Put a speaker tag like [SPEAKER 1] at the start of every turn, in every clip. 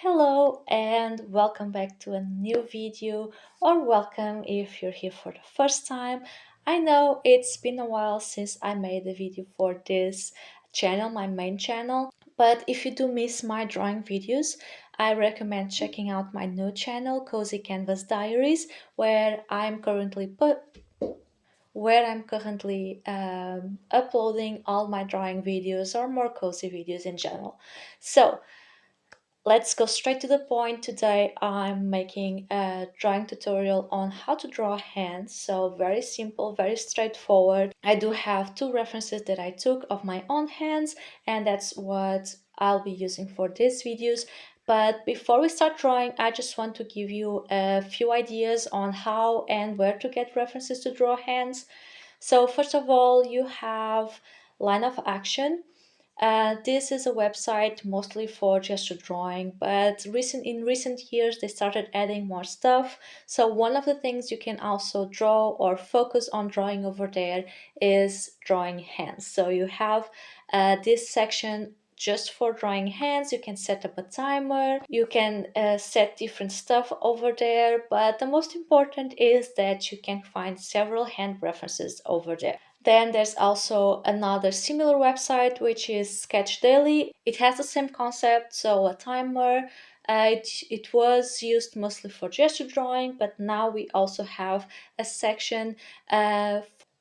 [SPEAKER 1] Hello and welcome back to a new video, or welcome if you're here for the first time. I know it's been a while since I made a video for this channel, my main channel, but if you do miss my drawing videos, I recommend checking out my new channel, Cozy Canvas Diaries, where I'm currently uploading all my drawing videos or more cozy videos in general. So let's go straight to the point. Today I'm making a drawing tutorial on how to draw hands. So very simple, very straightforward. I do have two references that I took of my own hands, and that's what I'll be using for these videos. But before we start drawing, I just want to give you a few ideas on how and where to get references to draw hands. So first of all, you have Line of Action. This is a website mostly for gesture drawing, but in recent years they started adding more stuff. So one of the things you can also draw or focus on drawing over there is drawing hands. So you have this section just for drawing hands. You can set up a timer, you can set different stuff over there, but the most important is that you can find several hand references over there. Then there's also another similar website, which is Sketch Daily. It has the same concept, so a timer. It was used mostly for gesture drawing, but now we also have a section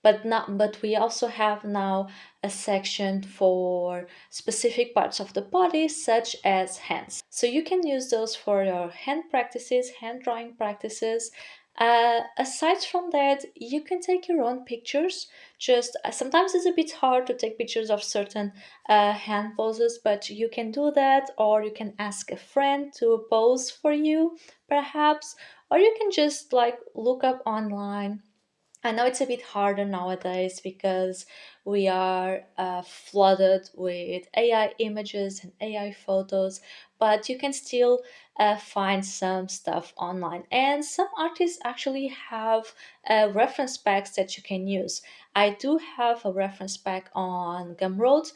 [SPEAKER 1] but we also have now a section for specific parts of the body, such as hands. So you can use those for your hand practices, hand drawing practices. Aside from that, you can take your own pictures. Just sometimes it's a bit hard to take pictures of certain hand poses, but you can do that, or you can ask a friend to pose for you, perhaps, or you can just like look up online. I know it's a bit harder nowadays because we are flooded with AI images and AI photos, but you can still find some stuff online. And some artists actually have reference packs that you can use. I do have a reference pack on Gumroad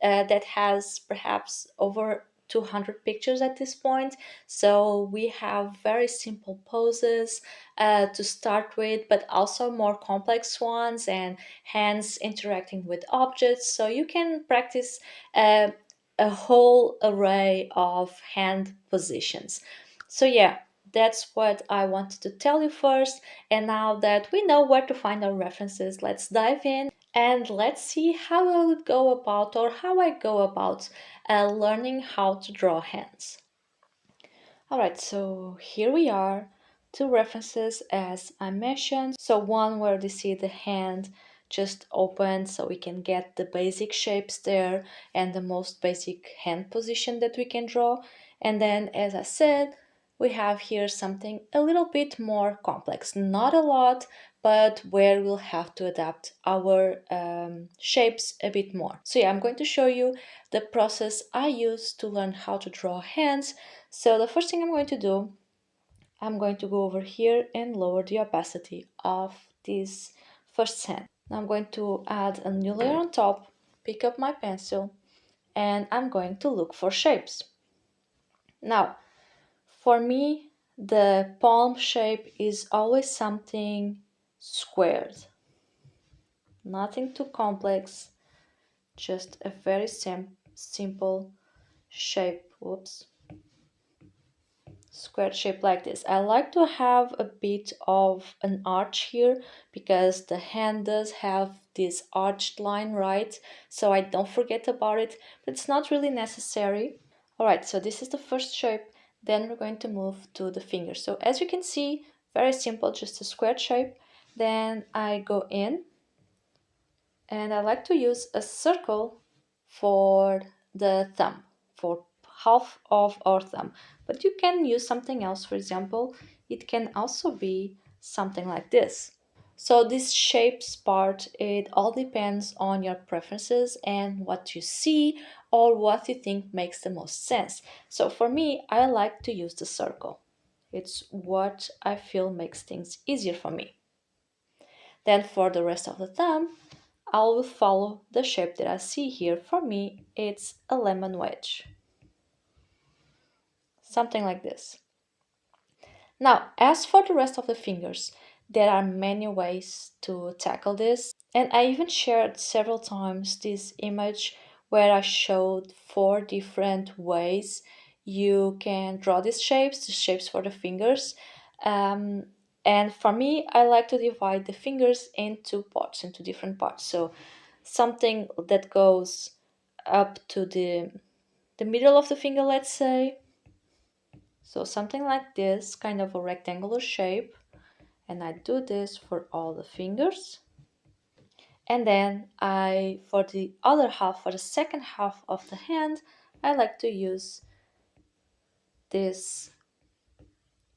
[SPEAKER 1] that has perhaps over 200 pictures at this point. So we have very simple poses to start with, but also more complex ones and hands interacting with objects. So you can practice a whole array of hand positions. So yeah, that's what I wanted to tell you first. And now that we know where to find our references, let's dive in and let's see how I would go about, or how I go about learning how to draw hands. Alright, so here we are, two references as I mentioned. So one where you see the hand just open, so we can get the basic shapes there and the most basic hand position that we can draw. And then, as I said, we have here something a little bit more complex. Not a lot, but where we'll have to adapt our shapes a bit more. So yeah, I'm going to show you the process I use to learn how to draw hands. So the first thing I'm going to do, I'm going to go over here and lower the opacity of this first hand. Now I'm going to add a new layer on top, pick up my pencil, and I'm going to look for shapes. Now, for me, the palm shape is always something squared. Nothing too complex, just a very simple shape. Whoops. Square shape like this. I like to have a bit of an arch here because the hand does have this arched line, right? So I don't forget about it, but it's not really necessary. Alright, so this is the first shape. Then we're going to move to the fingers. So as you can see, very simple, just a square shape. Then I go in and I like to use a circle for the thumb, for half of our thumb. But you can use something else. For example, it can also be something like this. So this shapes part, it all depends on your preferences and what you see or what you think makes the most sense. So for me, I like to use the circle. It's what I feel makes things easier for me. Then for the rest of the thumb, I will follow the shape that I see here. For me, it's a lemon wedge. something like this. Now, as for the rest of the fingers, there are many ways to tackle this, and I even shared several times this image where I showed four different ways you can draw these shapes, the shapes for the fingers. Um, and for me, I like to divide the fingers into parts, into different parts. So something that goes up to the middle of the finger, let's say. So something like this, kind of a rectangular shape. And I do this for all the fingers. And then for the other half, for the second half of the hand, I like to use this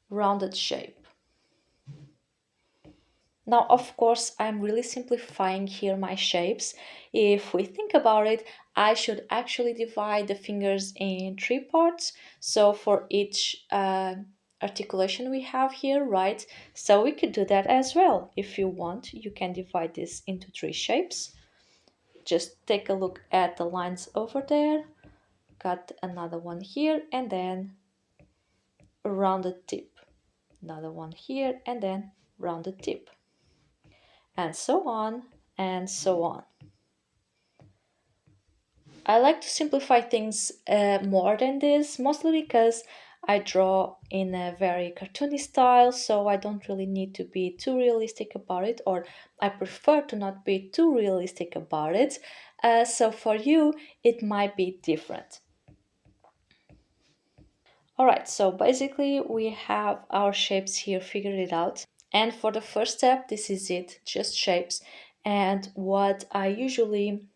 [SPEAKER 1] rounded shape. Now, of course, I'm really simplifying here my shapes. If we think about it, I should actually divide the fingers in three parts. So for each articulation we have here, right? So we could do that as well. If you want, you can divide this into three shapes. Just take a look at the lines over there. Got another one here, and then a rounded tip. Another one here, and then rounded tip. And so on and so on. I like to simplify things more than this, mostly because I draw in a very cartoony style, so I don't really need to be too realistic about it, or I prefer to not be too realistic about it. So for you, it might be different. Alright, so basically we have our shapes here figured it out. And for the first step, this is it, just shapes. And what I usually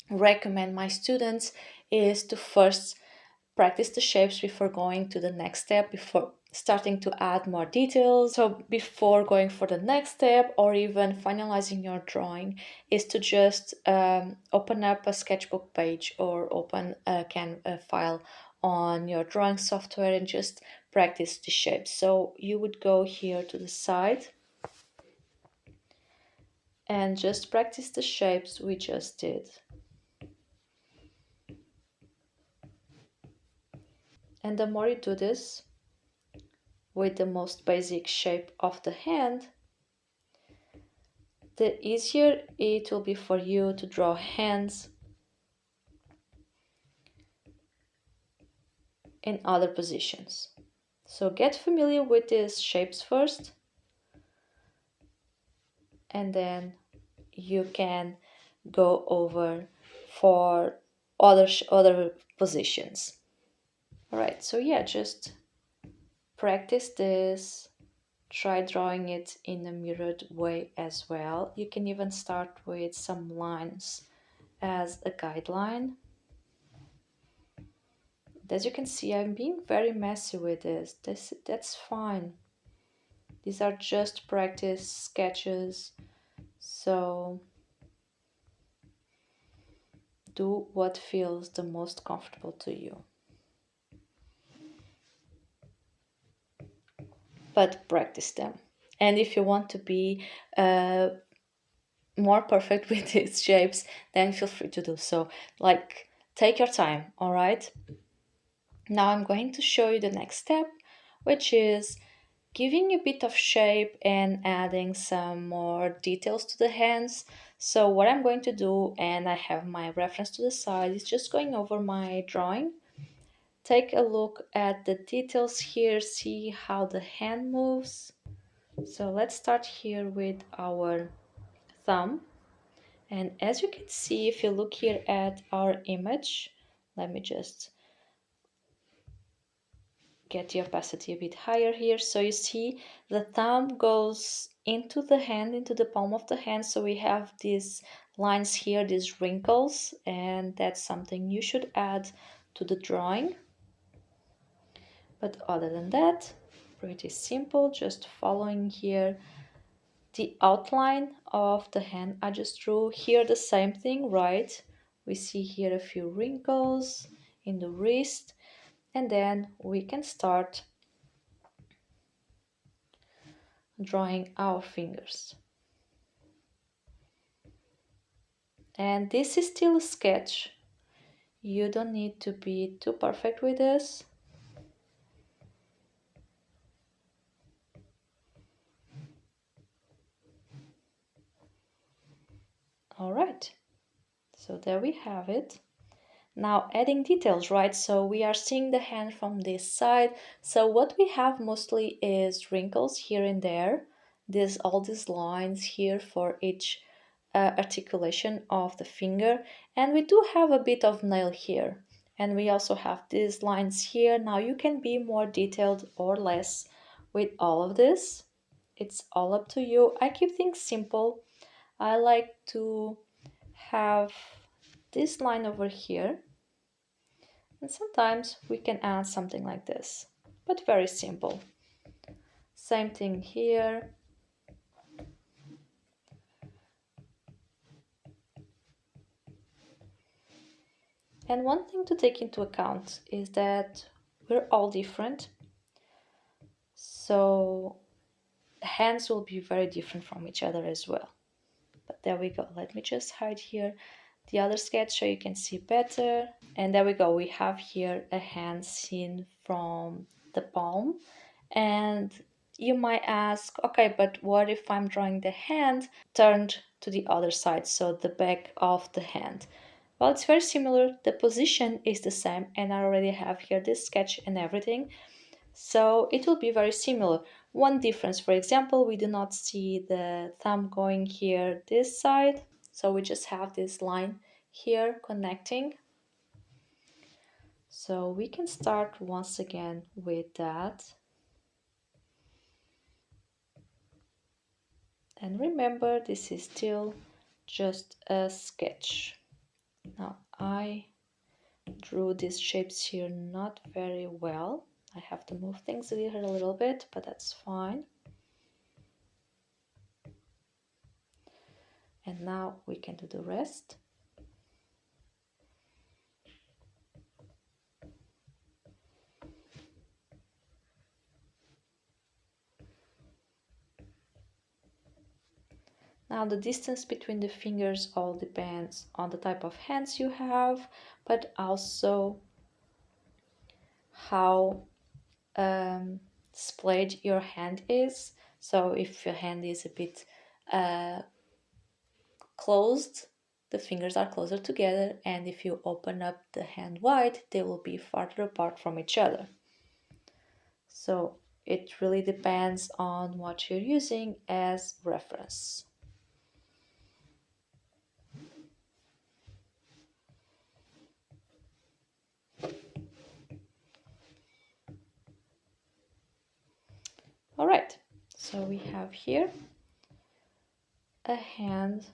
[SPEAKER 1] recommend my students is to first practice the shapes before going to the next step, before starting to add more details. So before going for the next step or even finalizing your drawing is to just open up a sketchbook page or open a file on your drawing software and just practice the shapes. So you would go here to the side and just practice the shapes we just did. And the more you do this with the most basic shape of the hand, the easier it will be for you to draw hands in other positions. So get familiar with these shapes first, and then you can go over for other positions. All right, so yeah, just practice this. Try drawing it in a mirrored way as well. You can even start with some lines as a guideline. As you can see, I'm being very messy with this. That's fine. These are just practice sketches. So do what feels the most comfortable to you. But practice them. And if you want to be more perfect with these shapes, then feel free to do so. Like, take your time, all right? Now I'm going to show you the next step, which is giving a bit of shape and adding some more details to the hands. So what I'm going to do, and I have my reference to the side, is just going over my drawing. Take a look at the details here, see how the hand moves. So let's start here with our thumb. And as you can see, if you look here at our image, let me just get the opacity a bit higher here. So you see the thumb goes into the hand, into the palm of the hand. So we have these lines here, these wrinkles, and that's something you should add to the drawing. But other than that, pretty simple, just following here the outline of the hand I just drew. Here the same thing, right? We see here a few wrinkles in the wrist, and then we can start drawing our fingers. And this is still a sketch. You don't need to be too perfect with this. So there we have it. Now adding details, right? So we are seeing the hand from this side. So what we have mostly is wrinkles here and there. There's all these lines here for each articulation of the finger. And we do have a bit of nail here. And we also have these lines here. Now you can be more detailed or less with all of this. It's all up to you. I keep things simple. I like to have this line over here, and sometimes we can add something like this, but very simple. Same thing here. And one thing to take into account is that we're all different. So the hands will be very different from each other as well. But there we go. Let me just hide here the other sketch so you can see better. And there we go. We have here a hand seen from the palm. And you might ask, okay, but what if I'm drawing the hand turned to the other side, so the back of the hand? Well, it's very similar. The position is the same, and I already have here this sketch and everything. So it will be very similar. One difference, for example, we do not see the thumb going here this side. So we just have this line here connecting. So we can start once again with that. And remember, this is still just a sketch. Now I drew these shapes here not very well. I have to move things here a little bit, but that's fine. And now we can do the rest. Now the distance between the fingers all depends on the type of hands you have, but also how splayed your hand is. So if your hand is a bit closed, the fingers are closer together, and if you open up the hand wide, they will be farther apart from each other. So it really depends on what you're using as reference. All right, so we have here a hand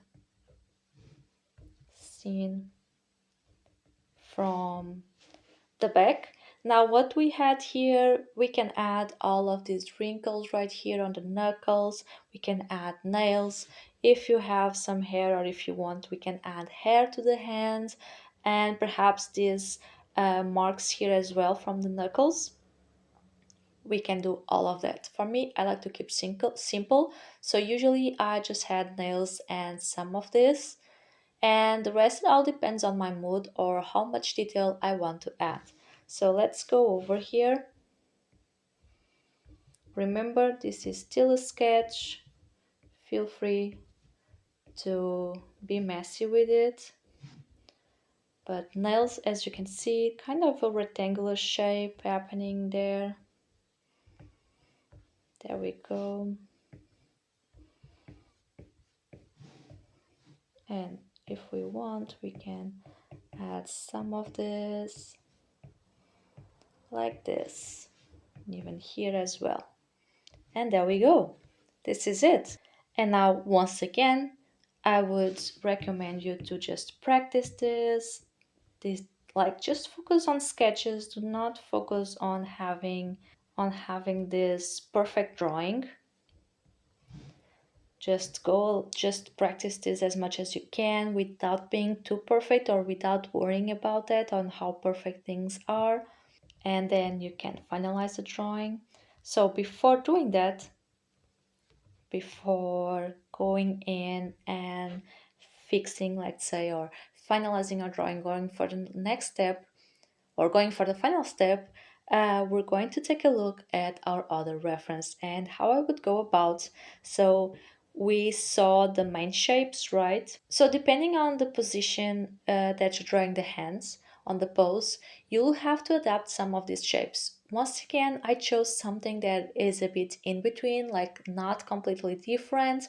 [SPEAKER 1] seen from the back. Now what we had here, we can add all of these wrinkles right here on the knuckles. We can add nails. If you have some hair, or if you want, we can add hair to the hands, and perhaps these marks here as well from the knuckles. We can do all of that. For me, I like to keep simple. So usually I just had nails and some of this, and the rest all depends on my mood or how much detail I want to add. So let's go over here. Remember, this is still a sketch. Feel free to be messy with it. But nails, as you can see, kind of a rectangular shape happening there. There we go. And if we want, we can add some of this like this, and even here as well. And there we go. This is it. And now, once again, I would recommend you to just practice this, like just focus on sketches. Do not focus on having this perfect drawing. Just practice this as much as you can without being too perfect, or without worrying about that on how perfect things are. And then you can finalize the drawing. So before doing that, before going in and fixing, let's say, or finalizing our drawing, going for the next step, or going for the final step, we're going to take a look at our other reference and how I would go about. So we saw the main shapes, right? So depending on the position that you're drawing the hands on the pose, you'll have to adapt some of these shapes. Once again, I chose something that is a bit in between, like not completely different,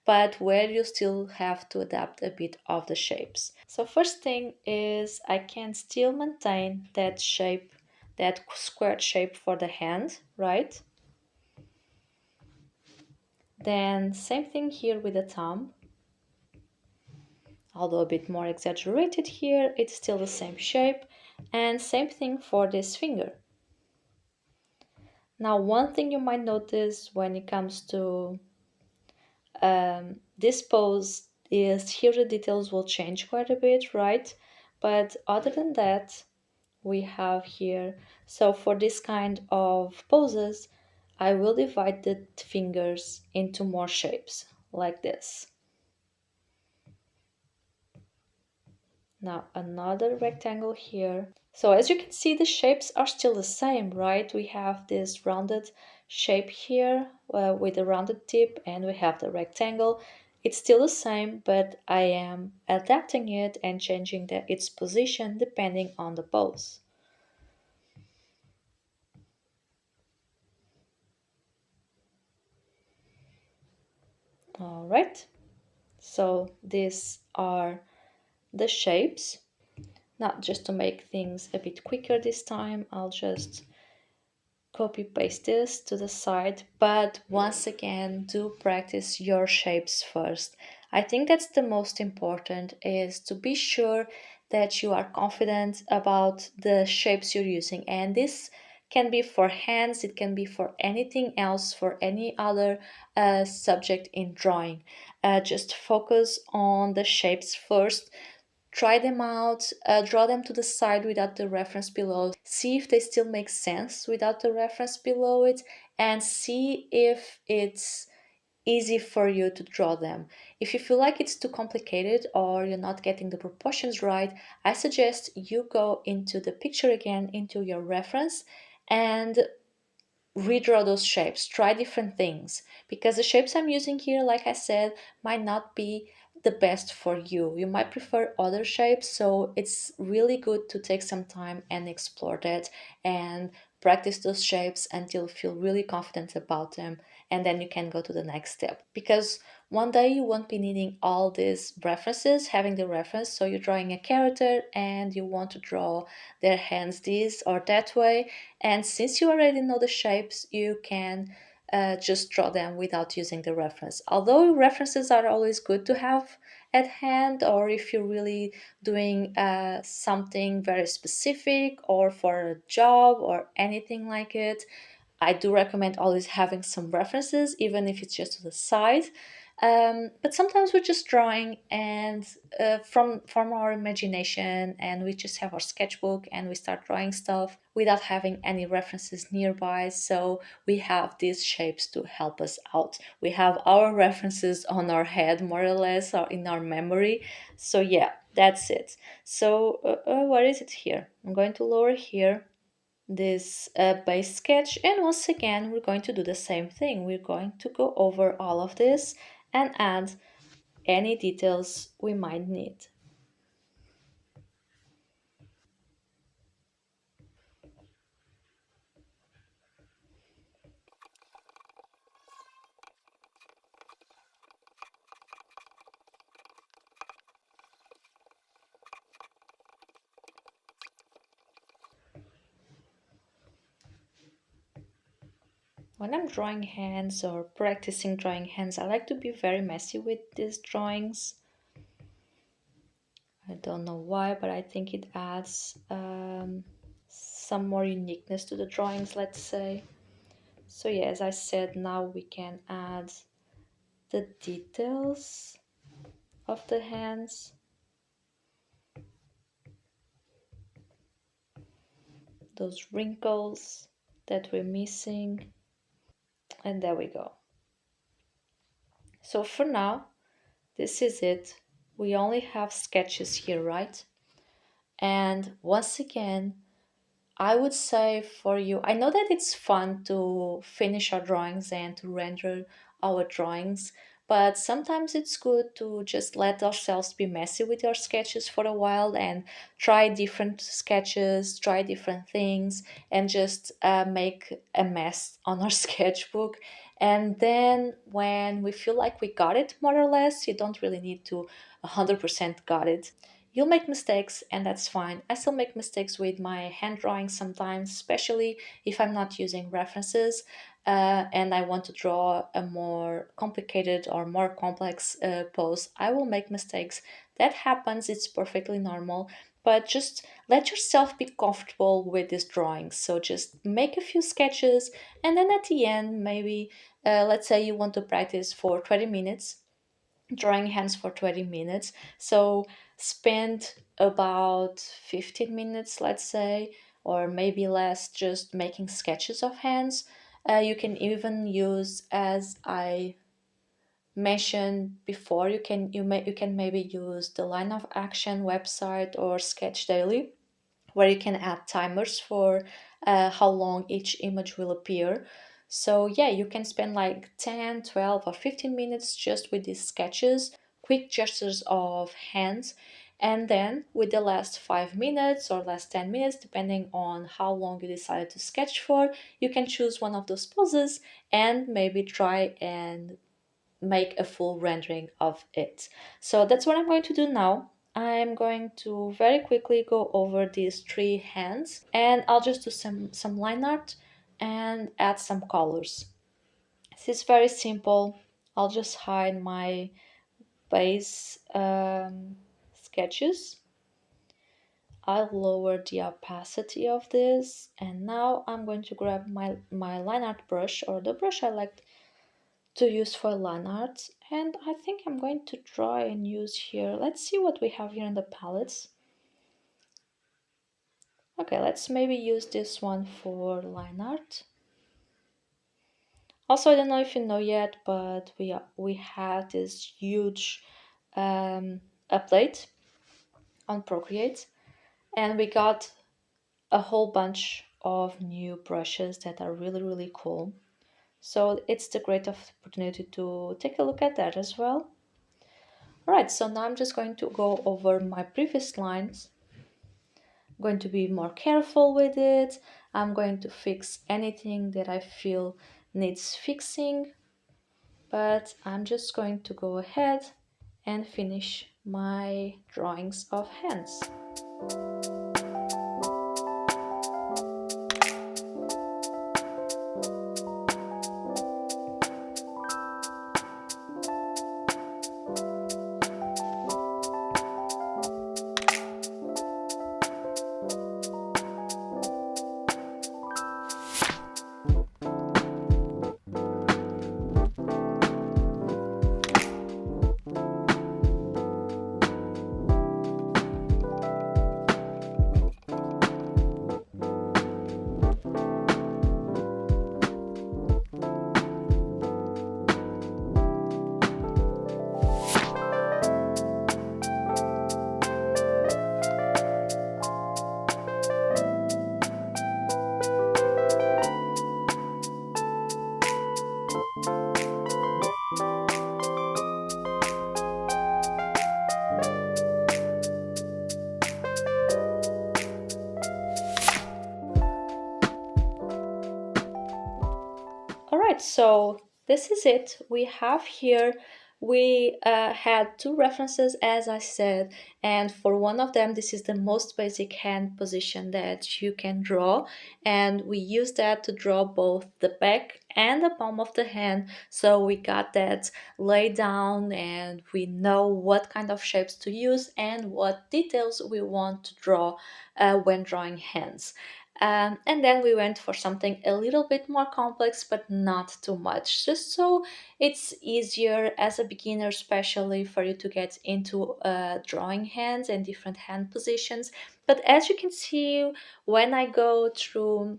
[SPEAKER 1] but where you still have to adapt a bit of the shapes. So first thing is I can still maintain that shape, that squared shape for the hand, right? Then same thing here with the thumb. Although a bit more exaggerated here, it's still the same shape. And same thing for this finger. Now, one thing you might notice when it comes to this pose is here the details will change quite a bit, right? But other than that, we have here, so for this kind of poses, I will divide the fingers into more shapes, like this. Now another rectangle here. So as you can see, the shapes are still the same, right? We have this rounded shape here with a rounded tip, and we have the rectangle. It's still the same, but I am adapting it and changing its position depending on the pose. All right, so these are the shapes. Now, just to make things a bit quicker this time, I'll just copy paste this to the side, but once again, do practice your shapes first. I think that's the most important, is to be sure that you are confident about the shapes you're using. And this can be for hands, it can be for anything else, for any other subject in drawing. Just focus on the shapes first. Try them out, draw them to the side without the reference below, see if they still make sense without the reference below it, and see if it's easy for you to draw them. If you feel like it's too complicated or you're not getting the proportions right, I suggest you go into the picture again, into your reference, and redraw those shapes, try different things, because the shapes I'm using here, like I said, might not be the best for you. You might prefer other shapes, so it's really good to take some time and explore that and practice those shapes until you feel really confident about them, and then you can go to the next step. Because one day you won't be needing all these references, having the reference, so you're drawing a character and you want to draw their hands this or that way, and since you already know the shapes, you can just draw them without using the reference. Although references are always good to have at hand, or if you're really doing something very specific or for a job or anything like it, I do recommend always having some references, even if it's just to the side. But sometimes we're just drawing and from our imagination, and we just have our sketchbook and we start drawing stuff without having any references nearby. So we have these shapes to help us out. We have our references on our head, more or less, or in our memory. So yeah, that's it. So where is it here? I'm going to lower here this base sketch, and once again we're going to do the same thing. We're going to go over all of this and add any details we might need. When I'm drawing hands or practicing drawing hands, I like to be very messy with these drawings. I don't know why, but I think it adds some more uniqueness to the drawings, let's say. So yeah, as I said, now we can add the details of the hands, those wrinkles that we're missing, and there we go. So for now, this is it. We only have sketches here, right? And once again, I would say for you, I know that it's fun to finish our drawings and to render our drawings, but sometimes it's good to just let ourselves be messy with our sketches for a while and try different sketches, try different things, and just make a mess on our sketchbook. And then when we feel like we got it more or less, you don't really need to 100% got it. You'll make mistakes, and that's fine. I still make mistakes with my hand drawing sometimes, especially if I'm not using references and I want to draw a more complicated or more complex pose. I will make mistakes. That happens, it's perfectly normal. But just let yourself be comfortable with these drawings. So just make a few sketches, and then at the end, maybe let's say you want to practice for 20 minutes, drawing hands for 20 minutes. So spend about 15 minutes, let's say, or maybe less, just making sketches of hands. You can even use, as I mentioned before, you can maybe use the Line of Action website or Sketch Daily, where you can add timers for how long each image will appear. So yeah, you can spend like 10, 12, or 15 minutes just with these sketches, quick gestures of hands. And then with the last 5 minutes or last 10 minutes, depending on how long you decided to sketch for, you can choose one of those poses and maybe try and make a full rendering of it. So that's what I'm going to do now. I'm going to very quickly go over these three hands, and I'll just do some line art and add some colors. This is very simple. I'll just hide my base sketches. I'll lower the opacity of this, and now I'm going to grab my line art brush, or the brush I like to use for line art, and I think I'm going to try and use here. Let's see what we have here in the palettes. Okay, let's maybe use this one for line art. Also, I don't know if you know yet, but we had this huge update on Procreate, and we got a whole bunch of new brushes that are really cool. So it's the great opportunity to take a look at that as well. Alright, so now I'm just going to go over my previous lines. I'm going to be more careful with it. I'm going to fix anything that I feel needs fixing. But I'm just going to go ahead and finish my drawings of hands. All right, so this is it. We have here, we had two references, as I said, and for one of them, this is the most basic hand position that you can draw, and we use that to draw both the back and the palm of the hand, so we got that laid down and we know what kind of shapes to use and what details we want to draw when drawing hands. And then we went for something a little bit more complex, but not too much, just so it's easier as a beginner, especially for you to get into drawing hands and different hand positions. But as you can see, when I go through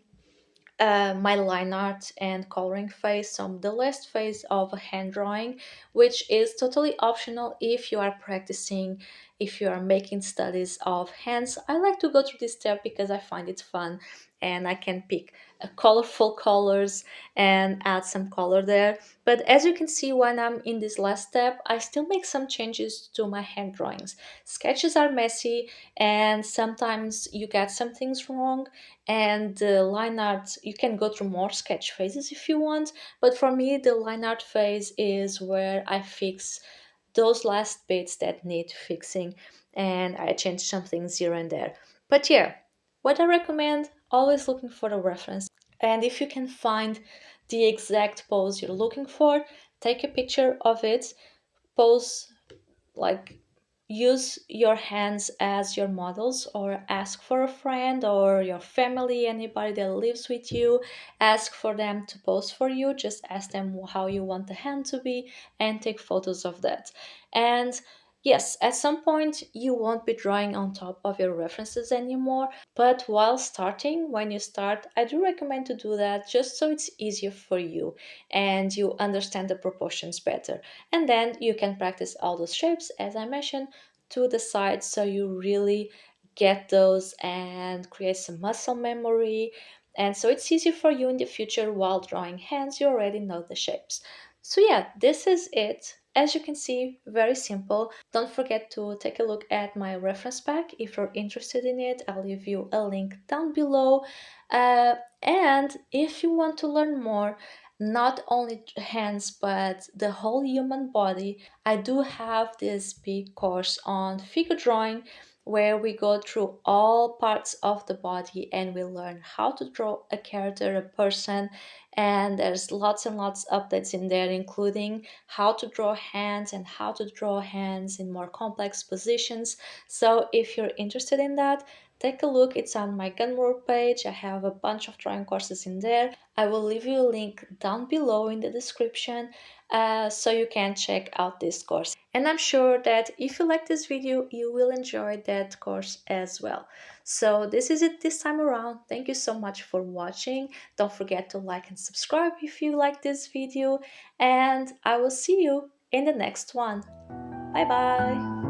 [SPEAKER 1] my line art and coloring phase, so the last phase of hand drawing, which is totally optional if you are practicing if you are making studies of hands, I like to go through this step because I find it fun and I can pick colorful colors and add some color there. But as you can see, when I'm in this last step, I still make some changes to my hand drawings. Sketches are messy and sometimes you get some things wrong, and the line art, you can go through more sketch phases if you want, but for me the line art phase is where I fix those last bits that need fixing, and I change some things here and there. But yeah, what I recommend, always looking for a reference. And if you can find the exact pose you're looking for, take a picture of it, pose like use your hands as your models, or ask for a friend or your family, anybody that lives with you, ask for them to pose for you. Just ask them how you want the hand to be and take photos of that. And yes, at some point you won't be drawing on top of your references anymore, but while starting, when you start, I do recommend to do that just so it's easier for you and you understand the proportions better. And then you can practice all those shapes, as I mentioned, to the side, so you really get those and create some muscle memory. And so it's easier for you in the future while drawing hands, you already know the shapes. So yeah, this is it. As you can see, very simple. Don't forget to take a look at my reference pack if you're interested in it. I'll leave you a link down below. And if you want to learn more, not only hands but the whole human body, I do have this big course on figure drawing where we go through all parts of the body and we learn how to draw a character, a person, and there's lots and lots of updates in there, including how to draw hands and how to draw hands in more complex positions. So if you're interested in that, take a look. It's on my Gumroad page. I have a bunch of drawing courses in there. I will leave you a link down below in the description, so you can check out this course. And I'm sure that if you like this video, you will enjoy that course as well. So this is it this time around. Thank you so much for watching. Don't forget to like and subscribe if you like this video, and I will see you in the next one. Bye bye.